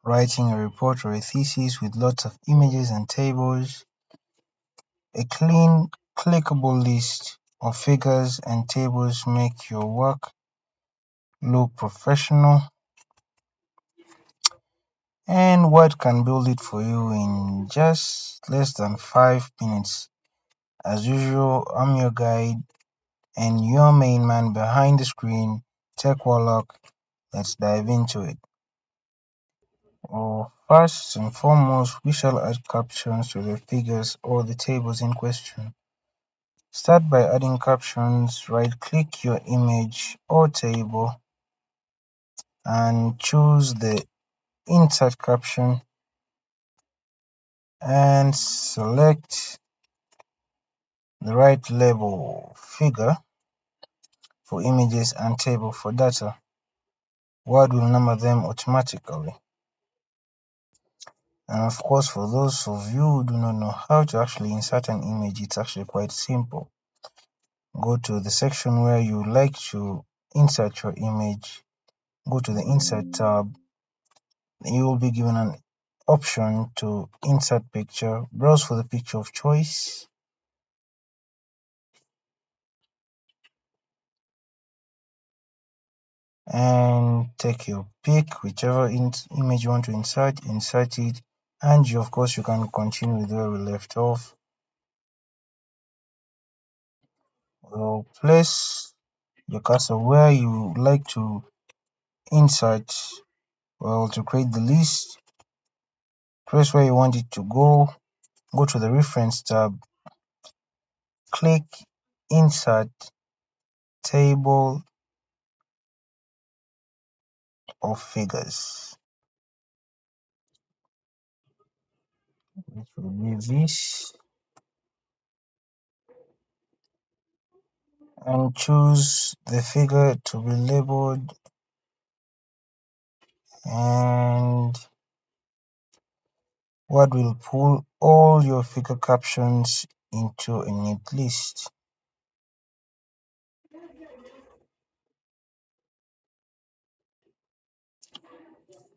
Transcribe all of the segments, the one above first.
writing a report or a thesis with lots of images and tables, a clean, clickable list of figures and tables make your work look professional, and Word can build it for you in just less than 5 minutes. As usual, I'm your guide and your main man behind the screen, Tech Warlock. Let's dive into it. First and foremost, we shall add captions to the figures or the tables in question. Start by adding captions. Right-click your image or table and choose the Insert Caption and select the right label figure for images and table for data. Word will number them automatically. And of course, for those of you who do not know how to actually insert an image, it's actually quite simple. Go to the section where you like to insert your image, go to the Insert tab. You will be given an option to insert picture. Browse for the picture of choice and take your pick, whichever image you want to insert it, and of course you can continue with where we left off. We'll place your cursor where you like to insert, well, to create the list. Press where you want it to go to the reference tab, click insert table of figures, which will be this, and choose the figure to be labeled, and Word will pull all your figure captions into a neat list.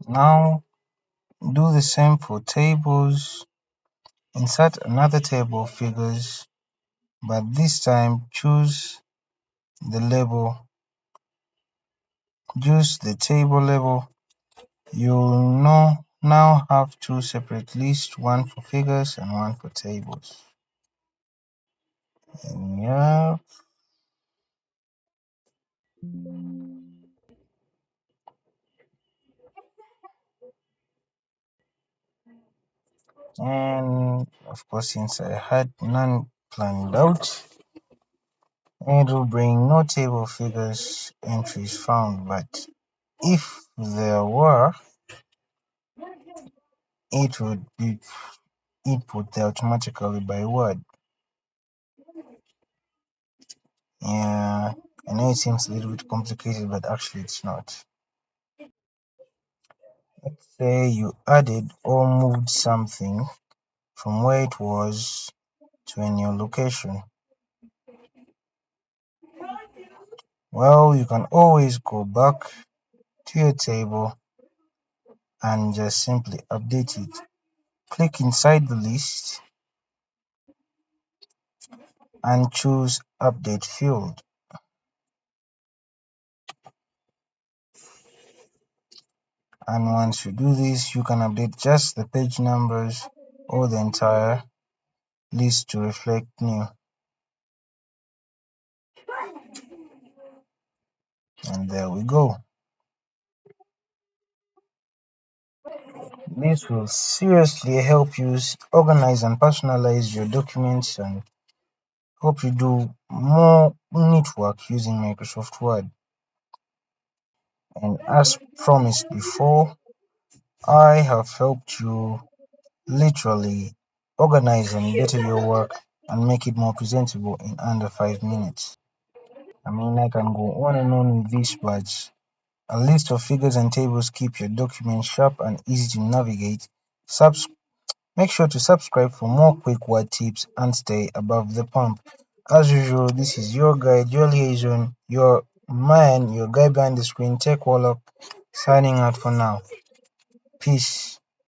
Now do the same for tables. Insert another table of figures, but this time choose the table label. You'll now have two separate lists, one for figures and one for tables. And yeah, and of course, since I had none planned out, it will bring no table figures entries found, but if there were, it would be input there automatically by Word. Yeah, I know it seems a little bit complicated, but actually it's not. Let's say you added or moved something from where it was to a new location. Well, you can always go back to your table and just simply update it. Click inside the list and choose Update Field. And once you do this, you can update just the page numbers or the entire list to reflect new. And there we go. This will seriously help you organize and personalize your documents and help you do more neat work using Microsoft Word. And as promised before, I have helped you literally organize and better your work and make it more presentable in under 5 minutes. I mean, I can go on and on with this, but a list of figures and tables keep your document sharp and easy to navigate. Make sure to subscribe for more quick word tips and stay above the pump. As usual, this is your guide, your liaison, your man, your guy behind the screen, Tech Warlock, signing out for now. Peace.